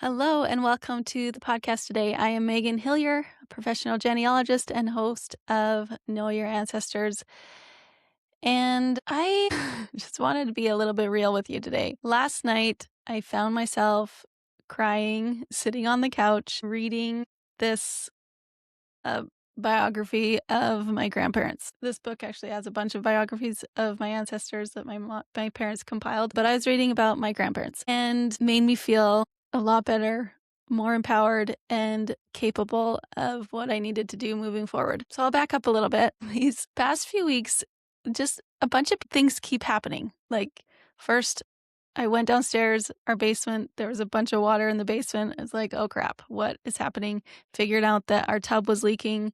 Hello and welcome to the podcast today. I am Megan Hillier, a professional genealogist and host of Know Your Ancestors. And I just wanted to be a little bit real with you today. Last night, I found myself crying, sitting on the couch, reading this uh, biography of my grandparents. This book actually has a bunch of biographies of my ancestors that my parents compiled, but I was reading about my grandparents and made me feel a lot better, more empowered, and capable of what I needed to do moving forward. So I'll back up a little bit. These past few weeks, just a bunch of things keep happening. Like, first, I went downstairs, our basement, there was a bunch of water in the basement. I was like, oh crap, what is happening? Figured out that our tub was leaking.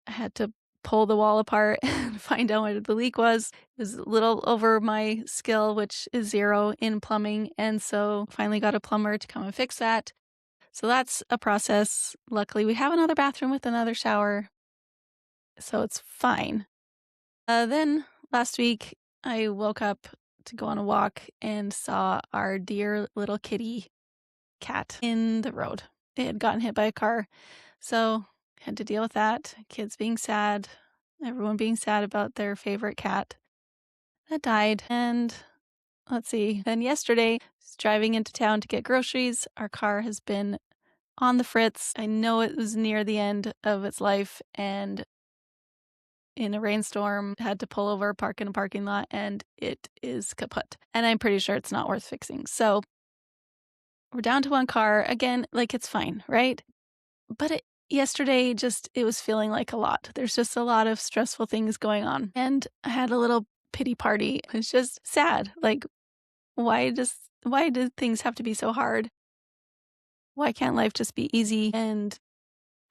I had to pull the wall apart and find out what the leak was. It was a little over my skill, which is 0 in plumbing. And so finally got a plumber to come and fix that. So that's a process. Luckily, we have another bathroom with another shower, so it's fine. Then last week, I woke up to go on a walk and saw our dear little kitty cat in the road. It had gotten hit by a car, so had to deal with that. Kids being sad, everyone being sad about their favorite cat that died. And let's see, then yesterday, I was driving into town to get groceries. Our car has been on the fritz. I know it was near the end of its life, and in a rainstorm, had to pull over, park in a parking lot, and it is kaput. And I'm pretty sure it's not worth fixing. So we're down to one car. Again, like it's fine, right? But yesterday, it was feeling like a lot. There's just a lot of stressful things going on. And I had a little pity party. It's just sad. Like, why do things have to be so hard? Why can't life just be easy? And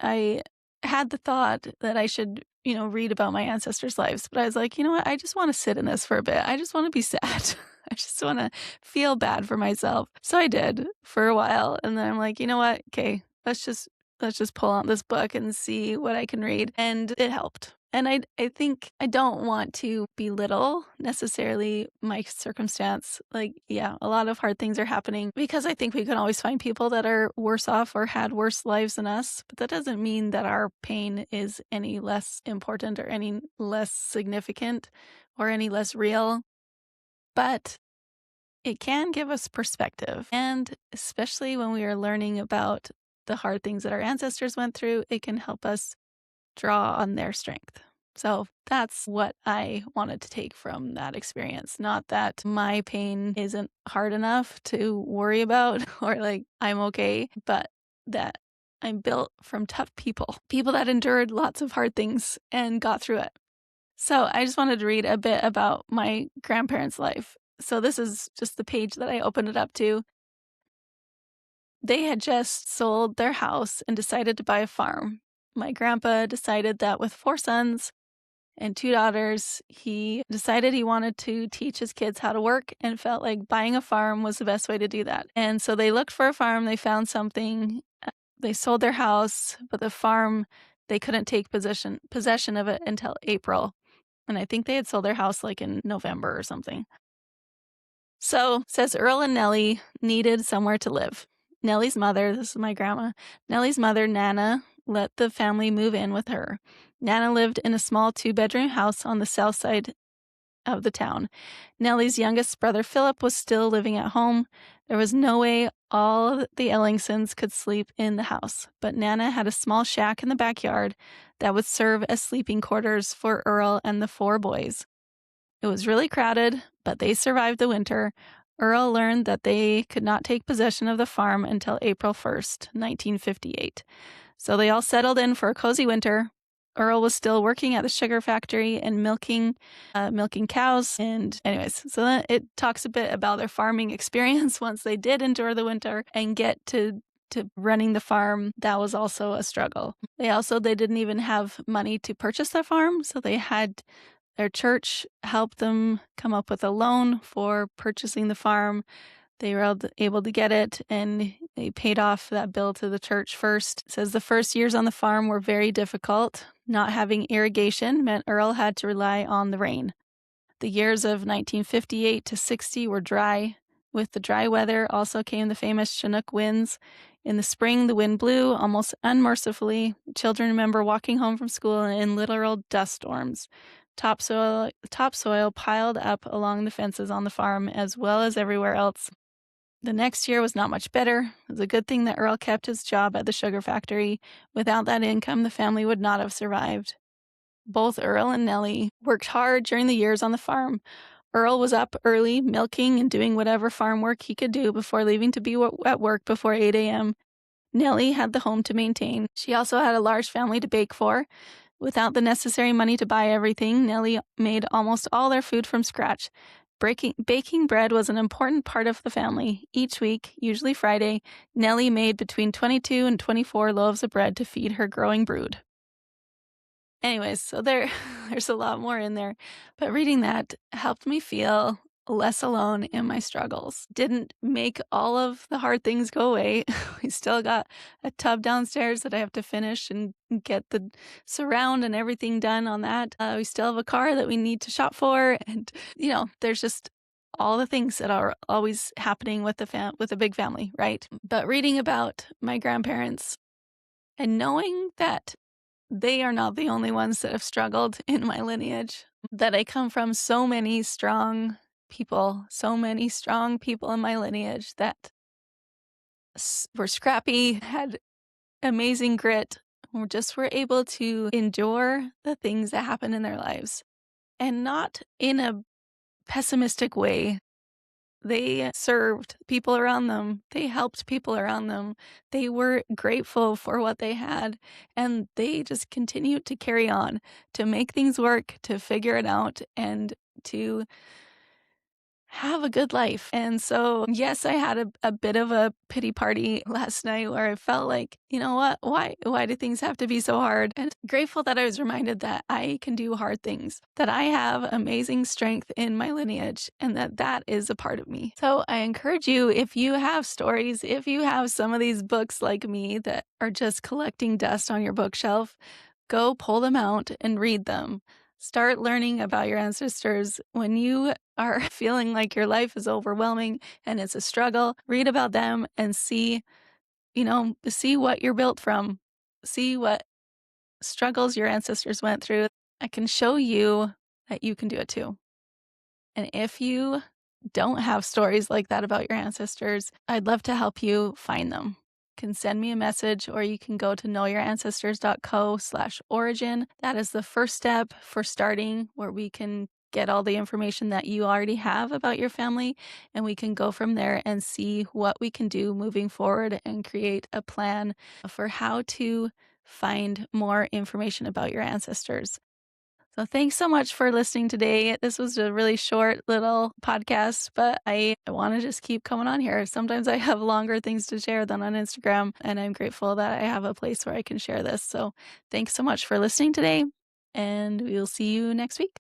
I had the thought that I should, read about my ancestors' lives. But I was like, you know what? I just want to sit in this for a bit. I just want to be sad. I just want to feel bad for myself. So I did for a while. And then I'm like, you know what? Okay, let's just pull out this book and see what I can read. And it helped. And I think I don't want to belittle necessarily my circumstance. Like, yeah, a lot of hard things are happening because I think we can always find people that are worse off or had worse lives than us. But that doesn't mean that our pain is any less important or any less significant or any less real. But it can give us perspective. And especially when we are learning about the hard things that our ancestors went through, it can help us draw on their strength. So that's what I wanted to take from that experience. Not that my pain isn't hard enough to worry about or like I'm okay, but that I'm built from tough people that endured lots of hard things and got through it. So I just wanted to read a bit about my grandparents' life. So this is just the page that I opened it up to. They had just sold their house and decided to buy a farm. My grandpa decided that with 4 sons and 2 daughters, he decided he wanted to teach his kids how to work and felt like buying a farm was the best way to do that. And so they looked for a farm, they found something, they sold their house, but the farm, they couldn't take possession of it until April. And I think they had sold their house like in November or something. So it says Earl and Nellie needed somewhere to live. Nellie's mother, this is my grandma, Nellie's mother, Nana, let the family move in with her. Nana lived in a small 2-bedroom house on the south side of the town. Nellie's youngest brother, Philip, was still living at home. There was no way all the Ellingsons could sleep in the house, but Nana had a small shack in the backyard that would serve as sleeping quarters for Earl and the 4 boys. It was really crowded, but they survived the winter. Earl learned that they could not take possession of the farm until April 1st, 1958. So they all settled in for a cozy winter. Earl was still working at the sugar factory and milking cows. And anyways, so it talks a bit about their farming experience once they did endure the winter and get to running the farm. That was also a struggle. They didn't even have money to purchase their farm, so they had their church helped them come up with a loan for purchasing the farm. They were able to get it, and they paid off that bill to the church first. It says the first years on the farm were very difficult. Not having irrigation meant Earl had to rely on the rain. The years of 1958 to 60 were dry. With the dry weather also came the famous Chinook winds. In the spring, the wind blew almost unmercifully. Children remember walking home from school in literal dust storms. Topsoil piled up along the fences on the farm as well as everywhere else. The next year was not much better. It was a good thing that Earl kept his job at the sugar factory. Without that income, the family would not have survived. Both Earl and Nellie worked hard during the years on the farm. Earl was up early, milking and doing whatever farm work he could do before leaving to be at work before 8 a.m. Nellie had the home to maintain. She also had a large family to bake for. Without the necessary money to buy everything, Nellie made almost all their food from scratch. Baking bread was an important part of the family. Each week, usually Friday, Nellie made between 22 and 24 loaves of bread to feed her growing brood. Anyways, so there's a lot more in there, but reading that helped me feel less alone in my struggles. Didn't make all of the hard things go away. We still got a tub downstairs that I have to finish and get the surround and everything done on that. We still have a car that we need to shop for, and there's just all the things that are always happening with with a big family, right? But reading about my grandparents and knowing that they are not the only ones that have struggled in my lineage, that I come from so many strong people in my lineage that were scrappy, had amazing grit, were able to endure the things that happen in their lives, and not in a pessimistic way. They served people around them. They helped people around them. They were grateful for what they had, and they just continued to carry on, to make things work, to figure it out, and to have a good life. And so, yes, I had a bit of a pity party last night where I felt like, you know what? Why do things have to be so hard? And grateful that I was reminded that I can do hard things, that I have amazing strength in my lineage, and that is a part of me. So I encourage you, if you have stories, if you have some of these books like me that are just collecting dust on your bookshelf, go pull them out and read them. Start learning about your ancestors. When you are feeling like your life is overwhelming and it's a struggle, read about them and see what you're built from. See what struggles your ancestors went through. I can show you that you can do it too. And if you don't have stories like that about your ancestors, I'd love to help you find them. You can send me a message, or you can go to knowyourancestors.co/origin. That is the first step for starting, where we can get all the information that you already have about your family, and we can go from there and see what we can do moving forward and create a plan for how to find more information about your ancestors. So thanks so much for listening today. This was a really short little podcast, but I want to just keep coming on here. Sometimes I have longer things to share than on Instagram, and I'm grateful that I have a place where I can share this. So thanks so much for listening today, and we'll see you next week.